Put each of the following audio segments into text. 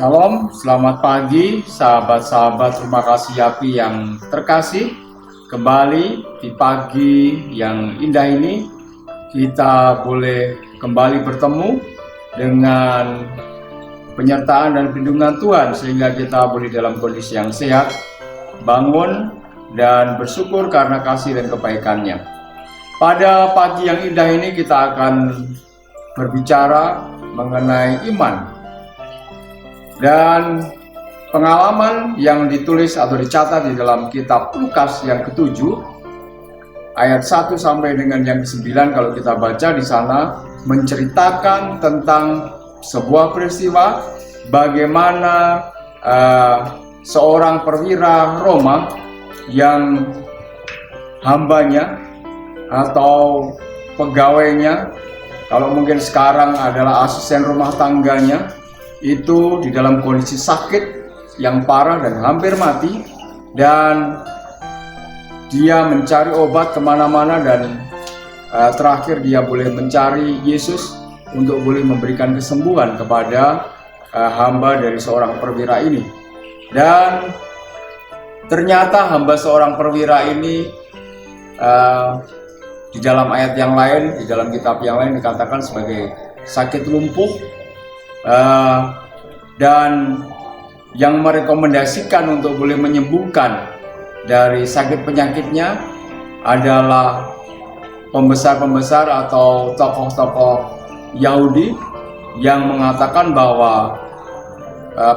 Salam, selamat pagi sahabat-sahabat rumah kasih Yapi yang terkasih. Kembali di pagi yang indah ini kita boleh kembali bertemu dengan penyertaan dan perlindungan Tuhan sehingga kita boleh dalam kondisi yang sehat, bangun dan bersyukur karena kasih dan kebaikannya. Pada pagi yang indah ini kita akan berbicara mengenai iman dan pengalaman yang ditulis atau dicatat di dalam kitab Lukas yang ke-7 ayat 1 sampai dengan yang ke-9. Kalau kita baca di sana menceritakan tentang sebuah peristiwa bagaimana seorang perwira Roma yang hambanya atau pegawainya, kalau mungkin sekarang adalah asisten rumah tangganya, itu di dalam kondisi sakit yang parah dan hampir mati, dan dia mencari obat kemana-mana dan terakhir dia boleh mencari Yesus untuk boleh memberikan kesembuhan kepada hamba dari seorang perwira ini. Dan ternyata hamba seorang perwira ini di dalam ayat yang lain, di dalam kitab yang lain dikatakan sebagai sakit lumpuh, dan yang merekomendasikan untuk boleh menyembuhkan dari sakit penyakitnya adalah pembesar-pembesar atau tokoh-tokoh Yahudi yang mengatakan bahwa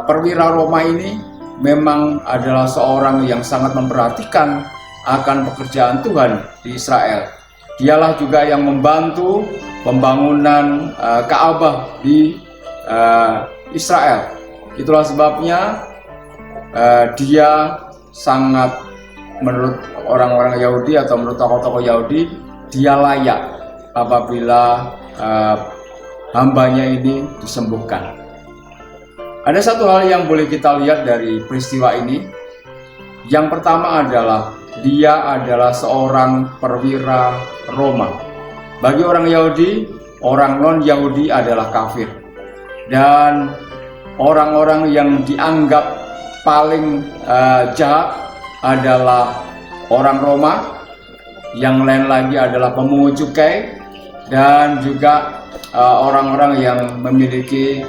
perwira Roma ini memang adalah seorang yang sangat memperhatikan akan pekerjaan Tuhan di Israel. Dialah juga yang membantu pembangunan Ka'bah di Israel. Itulah sebabnya dia sangat, menurut orang-orang Yahudi atau menurut tokoh-tokoh Yahudi, dia layak apabila hambanya ini disembuhkan. Ada satu hal yang boleh kita lihat dari peristiwa ini. Yang pertama adalah dia adalah seorang perwira Roma. Bagi orang Yahudi, orang non-Yahudi adalah kafir. Dan orang-orang yang dianggap paling jahat adalah orang Roma, yang lain lagi adalah pemungut cukai, dan juga orang-orang yang memiliki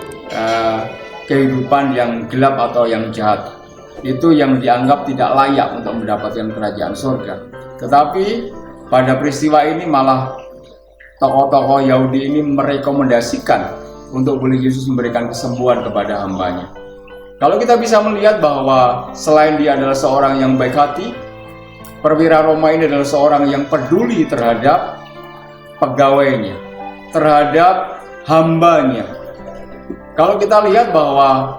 kehidupan yang gelap atau yang jahat. Itu yang dianggap tidak layak untuk mendapatkan kerajaan surga. Tetapi pada peristiwa ini malah tokoh-tokoh Yahudi ini merekomendasikan untuk boleh Yesus memberikan kesembuhan kepada hambanya. Kalau kita bisa melihat bahwa selain dia adalah seorang yang baik hati, perwira Roma ini adalah seorang yang peduli terhadap pegawainya, terhadap hambanya. Kalau kita lihat bahwa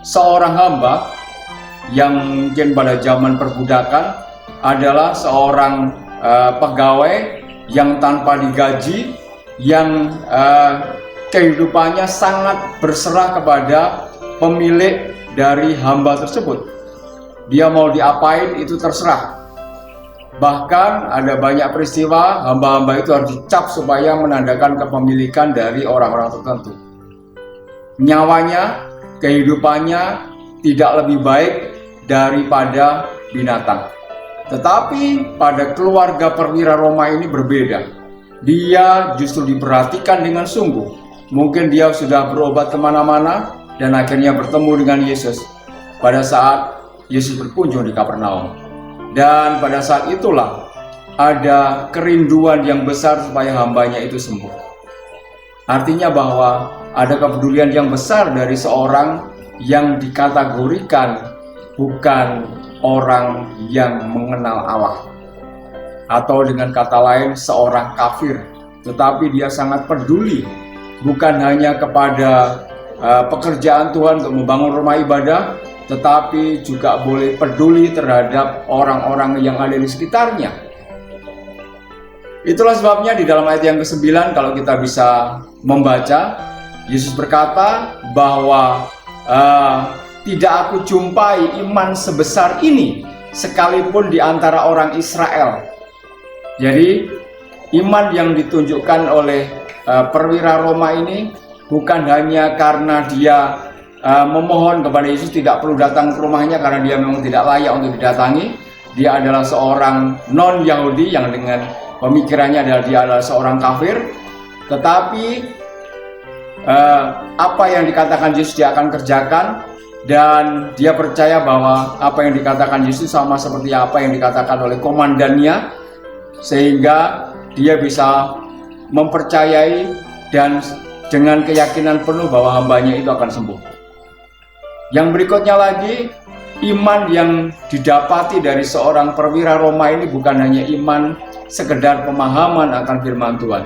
seorang hamba yang mungkin pada zaman perbudakan adalah seorang pegawai yang tanpa digaji, yang kehidupannya sangat berserah kepada pemilik dari hamba tersebut. Dia mau diapain itu terserah. Bahkan ada banyak peristiwa hamba-hamba itu harus dicap supaya menandakan kepemilikan dari orang-orang tertentu. Nyawanya, kehidupannya tidak lebih baik daripada binatang. Tetapi pada keluarga perwira Roma ini berbeda. Dia justru diperhatikan dengan sungguh. Mungkin dia sudah berobat kemana-mana dan akhirnya bertemu dengan Yesus pada saat Yesus berkunjung di Kapernaum. Dan pada saat itulah ada kerinduan yang besar supaya hambanya itu sembuh. Artinya bahwa ada kepedulian yang besar dari seorang yang dikategorikan bukan orang yang mengenal Allah, atau dengan kata lain seorang kafir, tetapi dia sangat peduli bukan hanya kepada pekerjaan Tuhan untuk membangun rumah ibadah, tetapi juga boleh peduli terhadap orang-orang yang ada di sekitarnya. Itulah sebabnya di dalam ayat yang ke-9 kalau kita bisa membaca, Yesus berkata bahwa tidak aku jumpai iman sebesar ini sekalipun di antara orang Israel. Jadi iman yang ditunjukkan oleh perwira Roma ini bukan hanya karena dia memohon kepada Yesus tidak perlu datang ke rumahnya karena dia memang tidak layak untuk didatangi. Dia adalah seorang non-Yahudi yang dengan pemikirannya adalah dia adalah seorang kafir. Tetapi apa yang dikatakan Yesus dia akan kerjakan, dan dia percaya bahwa apa yang dikatakan Yesus sama seperti apa yang dikatakan oleh komandannya, sehingga dia bisa mempercayai dan dengan keyakinan penuh bahwa hambanya itu akan sembuh. Yang berikutnya lagi, iman yang didapati dari seorang perwira Roma ini bukan hanya iman sekedar pemahaman akan firman Tuhan,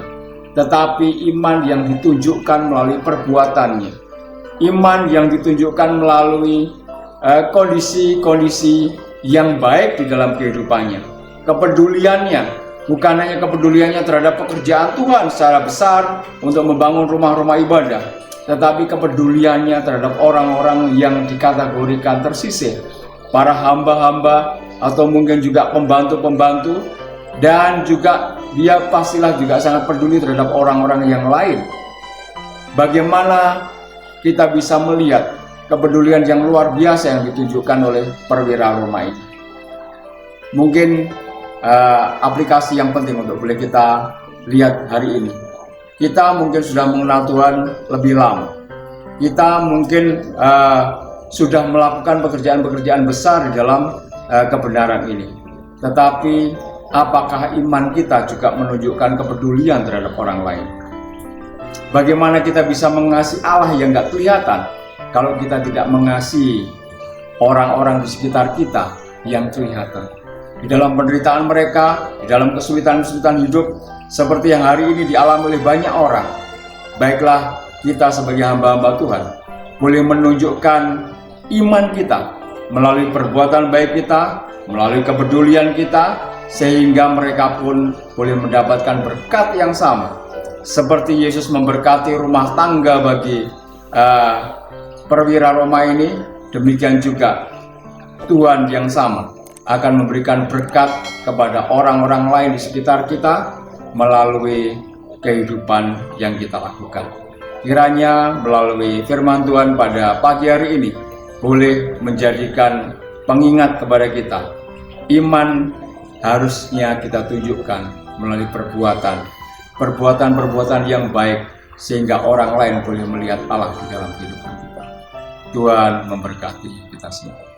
tetapi iman yang ditunjukkan melalui perbuatannya, iman yang ditunjukkan melalui kondisi-kondisi yang baik di dalam kehidupannya, kepeduliannya, bukan hanya kepeduliannya terhadap pekerjaan Tuhan secara besar untuk membangun rumah-rumah ibadah, tetapi kepeduliannya terhadap orang-orang yang dikategorikan tersisih, para hamba-hamba atau mungkin juga pembantu-pembantu, dan juga dia pastilah juga sangat peduli terhadap orang-orang yang lain. Bagaimana kita bisa melihat kepedulian yang luar biasa yang ditunjukkan oleh perwira Roma ini? Mungkin aplikasi yang penting untuk boleh kita lihat hari ini. Kita mungkin sudah mengenal Tuhan lebih lama. Kita mungkin sudah melakukan pekerjaan-pekerjaan besar di dalam kebenaran ini. Tetapi apakah iman kita juga menunjukkan kepedulian terhadap orang lain? Bagaimana kita bisa mengasihi Allah yang gak kelihatan kalau kita tidak mengasihi orang-orang di sekitar kita yang kelihatan? Di dalam penderitaan mereka, di dalam kesulitan-kesulitan hidup seperti yang hari ini dialami oleh banyak orang, baiklah kita sebagai hamba-hamba Tuhan boleh menunjukkan iman kita melalui perbuatan baik kita, melalui kepedulian kita, sehingga mereka pun boleh mendapatkan berkat yang sama seperti Yesus memberkati rumah tangga bagi perwira Roma ini. Demikian juga Tuhan yang sama akan memberikan berkat kepada orang-orang lain di sekitar kita melalui kehidupan yang kita lakukan. Kiranya melalui firman Tuhan pada pagi hari ini boleh menjadikan pengingat kepada kita, iman harusnya kita tunjukkan melalui perbuatan yang baik, sehingga orang lain boleh melihat Allah di dalam kehidupan kita. Tuhan memberkati kita semua.